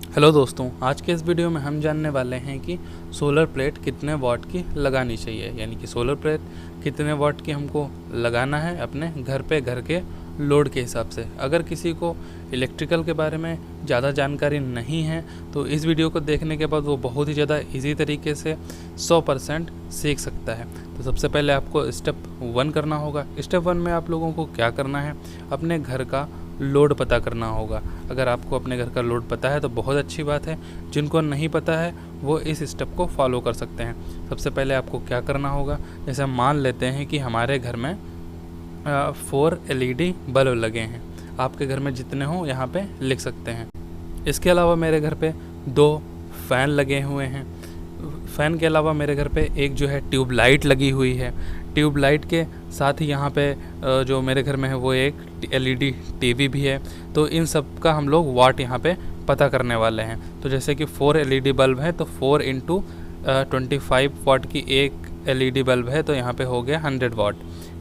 Hello दोस्तों, आज के इस वीडियो में हम जानने वाले हैं कि सोलर प्लेट कितने वाट की लगानी चाहिए, यानी कि सोलर प्लेट कितने वाट की हमको लगाना है अपने घर पे, घर के लोड के हिसाब से। अगर किसी को इलेक्ट्रिकल के बारे में ज़्यादा जानकारी नहीं है तो इस वीडियो को देखने के बाद वो बहुत ही ज़्यादा इजी तरीके से 100% सीख सकता है। तो सबसे पहले आपको स्टेप 1 करना होगा। स्टेप 1 में आप लोगों को क्या करना है, अपने घर का लोड पता करना होगा। अगर आपको अपने घर का लोड पता है तो बहुत अच्छी बात है, जिनको नहीं पता है वो इस स्टेप को फॉलो कर सकते हैं। सबसे पहले आपको क्या करना होगा, जैसे मान लेते हैं कि हमारे घर में 4 LED बल्ब लगे हैं। आपके घर में जितने हों यहाँ पे लिख सकते हैं। इसके अलावा मेरे घर पे 2 फ़ैन लगे हुए हैं। फ़ैन के अलावा मेरे घर पे एक जो है ट्यूब लाइट लगी हुई है। ट्यूब लाइट के साथ ही यहाँ पे जो मेरे घर में है वो एक LED टीवी भी है। तो इन सब का हम लोग वाट यहाँ पे पता करने वाले हैं। तो जैसे कि 4 LED बल्ब है तो 4 × 25 वाट की एक LED बल्ब है, तो यहाँ पे हो गया 100 वाट।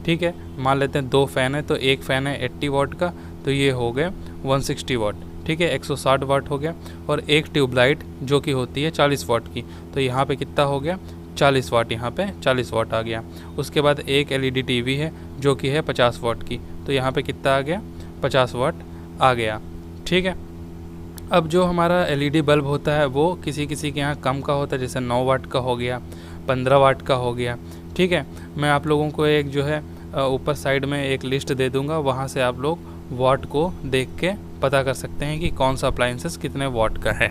ठीक है, मान लेते हैं 2 फ़ैन है तो एक फ़ैन है 80 वाट का, तो ये हो गया 160 वाट। ठीक है, 160 वाट हो गया। और एक ट्यूबलाइट जो कि होती है 40 वाट की, तो यहाँ पे कितना हो गया 40 वाट, यहाँ पे 40 वाट आ गया। उसके बाद एक LED टीवी है जो कि है 50 वाट की, तो यहाँ पे कितना आ गया 50 वाट आ गया। ठीक है, अब जो हमारा LED बल्ब होता है वो किसी किसी के यहाँ कम का होता है, जैसे 9 वाट का हो गया, 15 वाट का हो गया। ठीक है, मैं आप लोगों को एक जो है ऊपर साइड में एक लिस्ट दे दूंगा, वहाँ से आप लोग वाट को देख के पता कर सकते हैं कि कौन सा अप्लायंसेस कितने वाट का है।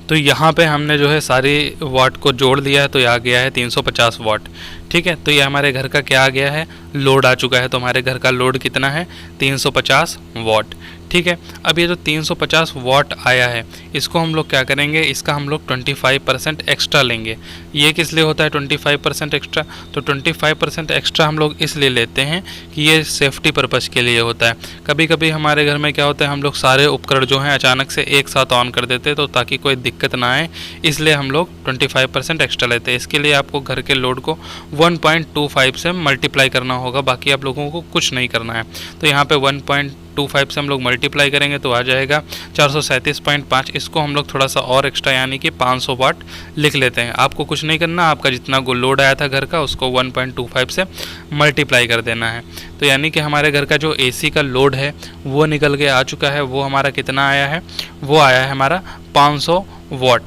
तो यहाँ पे हमने जो है सारी वाट को जोड़ दिया है, तो ये आ गया है 350 वाट। ठीक है, तो ये हमारे घर का क्या आ गया है, लोड आ चुका है। तो हमारे घर का लोड कितना है 350 वाट। ठीक है, अब ये जो 350 वाट आया है इसको हम लोग क्या करेंगे, इसका हम लोग 25% एक्स्ट्रा लेंगे। ये किस लिए होता है 25% एक्स्ट्रा, तो 25% एक्स्ट्रा हम लोग इसलिए लेते हैं कि ये सेफ्टी पर्पज़ के लिए होता है। कभी कभी हमारे घर में क्या होता है, हम लोग सारे उपकरण जो हैं अचानक से एक साथ ऑन कर देते हैं, तो ताकि कोई दिक्कत ना आए इसलिए हम लोग 25% एक्स्ट्रा लेते हैं। इसके लिए आपको घर के लोड को 1.25 से मल्टीप्लाई करना होगा, बाकी आप लोगों को कुछ नहीं करना है। तो यहाँ पे 1.25 से हम लोग मल्टीप्लाई करेंगे तो आ जाएगा 437.5। इसको हम लोग थोड़ा सा और एक्स्ट्रा यानी कि 500 वाट लिख लेते हैं। आपको कुछ नहीं करना, आपका जितना लोड आया था घर का उसको 1.25 से मल्टीप्लाई कर देना है। तो यानी कि हमारे घर का जो AC का लोड है वो निकल के आ चुका है। वो हमारा कितना आया है, वो आया है हमारा 500 वाट।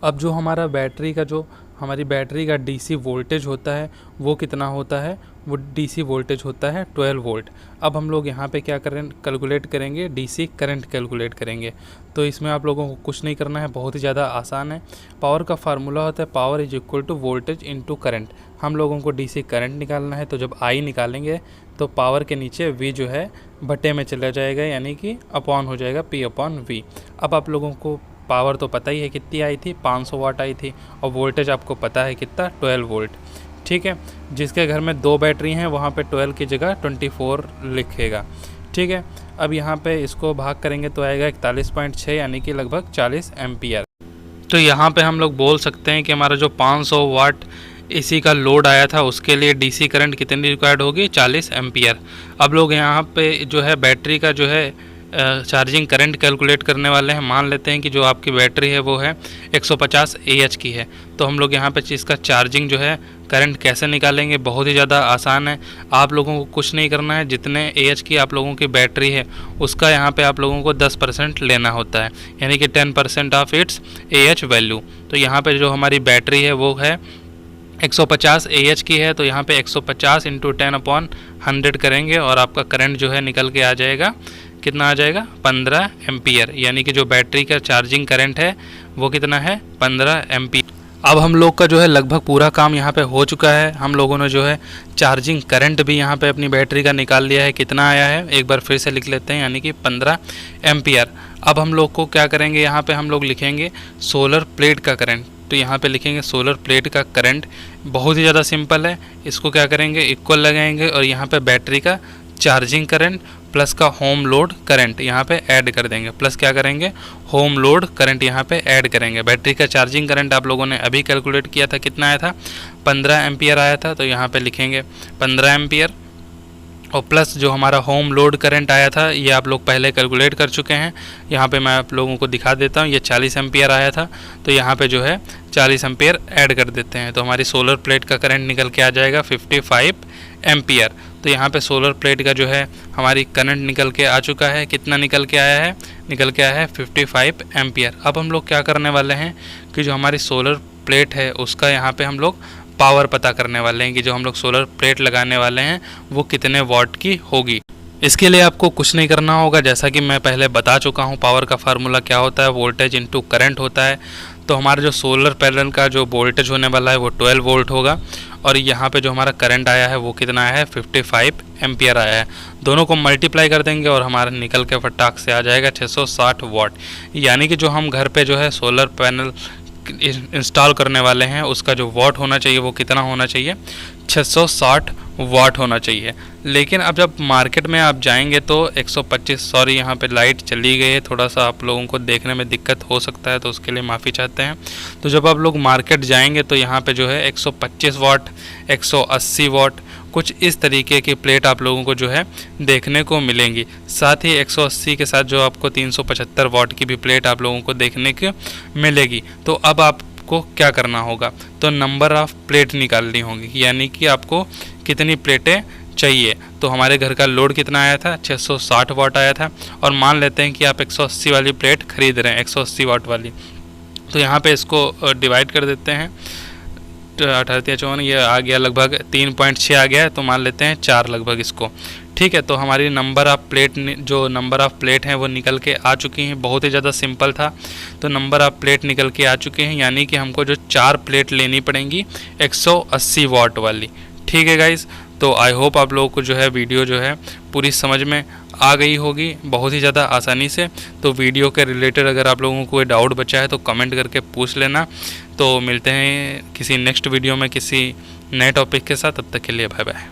अब जो हमारा हमारी बैटरी का DC वोल्टेज होता है वो कितना होता है, वो DC वोल्टेज होता है 12 वोल्ट। अब हम लोग यहाँ पे क्या करें, कैलकुलेट करेंगे, DC करंट कैलकुलेट करेंगे। तो इसमें आप लोगों को कुछ नहीं करना है, बहुत ही ज़्यादा आसान है। पावर का फार्मूला होता है power is equal to voltage into current. हम लोगों को DC करंट निकालना है, तो जब I निकालेंगे तो पावर के नीचे V जो है बटे में चला जाएगा, यानी कि अपॉन हो जाएगा P/V। अब आप लोगों को पावर तो पता ही है कितनी आई थी, 500 वाट आई थी, और वोल्टेज आपको पता है कितना 12 वोल्ट। ठीक है, जिसके घर में 2 बैटरी हैं वहाँ पे 12 की जगह 24 लिखेगा। ठीक है, अब यहाँ पे इसको भाग करेंगे तो आएगा 41.6 यानी कि लगभग 40 एम्पियर। तो यहाँ पे हम लोग बोल सकते हैं कि हमारा जो 500 वाट AC का लोड आया था उसके लिए DC करंट कितनी रिक्वायर्ड होगी, 40 एम्पियर। अब लोग यहाँ पे जो है बैटरी का जो है चार्जिंग करंट कैलकुलेट करने वाले हैं। मान लेते हैं कि जो आपकी बैटरी है वो है 150 AH की है, तो हम लोग यहाँ पे इसका चार्जिंग जो है करंट कैसे निकालेंगे, बहुत ही ज़्यादा आसान है। आप लोगों को कुछ नहीं करना है, जितने AH की आप लोगों की बैटरी है उसका यहाँ पे आप लोगों को 10% लेना होता है, यानी कि 10% ऑफ इट्स AH वैल्यू। तो यहाँ पे जो हमारी बैटरी है वो है 150 AH की है, तो यहाँ पे 150 × 10/100 करेंगे और आपका करंट जो है निकल के आ जाएगा, कितना आ जाएगा 15 एम्पियर, यानी कि जो बैटरी का चार्जिंग करंट है वो कितना है 15 एम्पियर। अब हम लोग का जो है लगभग पूरा काम यहाँ पे हो चुका है। हम लोगों ने जो है चार्जिंग करंट भी यहाँ पे अपनी बैटरी का निकाल लिया है। कितना आया है एक बार फिर से लिख लेते हैं, यानी कि 15 एम्पियर। अब हम लोग को क्या करेंगे, यहाँ पे हम लोग लिखेंगे सोलर प्लेट का करंट। तो यहाँ पे लिखेंगे सोलर प्लेट का करंट, बहुत ही ज़्यादा सिंपल है। इसको क्या करेंगे, इक्वल लगाएंगे और यहाँ पे बैटरी का चार्जिंग करंट प्लस का होम लोड करंट यहाँ पे ऐड कर देंगे, प्लस क्या करेंगे, होम लोड करंट यहाँ पे ऐड करेंगे। बैटरी का चार्जिंग करंट आप लोगों ने अभी कैलकुलेट किया था, कितना आया था 15 एम्पियर आया था, तो यहाँ पे लिखेंगे 15 एम्पियर। और प्लस जो हमारा होम लोड करंट आया था ये आप लोग पहले कैलकुलेट कर चुके हैं। यहाँ पे मैं आप लोगों को दिखा देता हूँ, ये 40 एम्पियर आया था, तो यहाँ पे जो है 40 एम्पियर ऐड कर देते हैं तो हमारी सोलर प्लेट का करंट निकल के आ जाएगा 55 एम्पियर। तो यहाँ पे सोलर प्लेट का जो है हमारी करंट निकल के आ चुका है। कितना निकल के आया है? निकल के आया है 55 एम्पियर। अब हम लोग क्या करने वाले हैं कि जो हमारी सोलर प्लेट है उसका यहाँ पे हम लोग पावर पता करने वाले हैं कि जो हम लोग सोलर प्लेट लगाने वाले हैं वो कितने वॉट की होगी। इसके लिए आपको कुछ नहीं करना होगा, जैसा कि मैं पहले बता चुका हूँ पावर का फार्मूला क्या होता है, वोल्टेज इनटू करंट होता है। तो हमारा जो सोलर पैनल का जो वोल्टेज होने वाला है वो 12 वोल्ट होगा और यहाँ पे जो हमारा करंट आया है वो कितना आया है? 55 एम्पियर आया है। दोनों को मल्टीप्लाई कर देंगे और हमारा निकल के फटाक से आ जाएगा 660 वाट। यानी कि जो हम घर पे जो है सोलर पैनल इंस्टॉल करने वाले हैं उसका जो वाट होना चाहिए वो कितना होना चाहिए? 660 वाट होना चाहिए। लेकिन अब जब मार्केट में आप जाएंगे तो 125, सॉरी यहाँ पे लाइट चली गई है, थोड़ा सा आप लोगों को देखने में दिक्कत हो सकता है तो उसके लिए माफ़ी चाहते हैं। तो जब आप लोग मार्केट जाएंगे तो यहाँ पे जो है 125 वाट, 180 वाट कुछ इस तरीके की प्लेट आप लोगों को जो है देखने को मिलेंगी। साथ ही 180 के साथ जो आपको 375 वाट की भी प्लेट आप लोगों को देखने को मिलेगी। तो अब आपको क्या करना होगा? तो नंबर ऑफ़ प्लेट निकालनी होगी, यानी कि आपको कितनी प्लेटें चाहिए। तो हमारे घर का लोड कितना आया था? 660 वाट आया था और मान लेते हैं कि आप 180 वाली प्लेट खरीद रहे हैं, 180 वाट वाली। तो यहाँ पे इसको डिवाइड कर देते हैं, 1854 ये आ गया लगभग 3.6 आ गया है, तो मान लेते हैं 4 लगभग इसको। ठीक है, तो हमारी नंबर ऑफ़ प्लेट हैं वो निकल के आ चुकी हैं। बहुत ही ज़्यादा सिंपल था। तो नंबर ऑफ़ प्लेट निकल के आ चुके हैं, यानी कि हमको जो 4 प्लेट लेनी पड़ेंगी 180 वाट वाली। ठीक है गाइज़, तो आई होप आप लोगों को जो है वीडियो जो है पूरी समझ में आ गई होगी बहुत ही ज़्यादा आसानी से। तो वीडियो के रिलेटेड अगर आप लोगों को कोई डाउट बचा है तो कमेंट करके पूछ लेना। तो मिलते हैं किसी नेक्स्ट वीडियो में किसी नए टॉपिक के साथ, तब तक के लिए बाय बाय।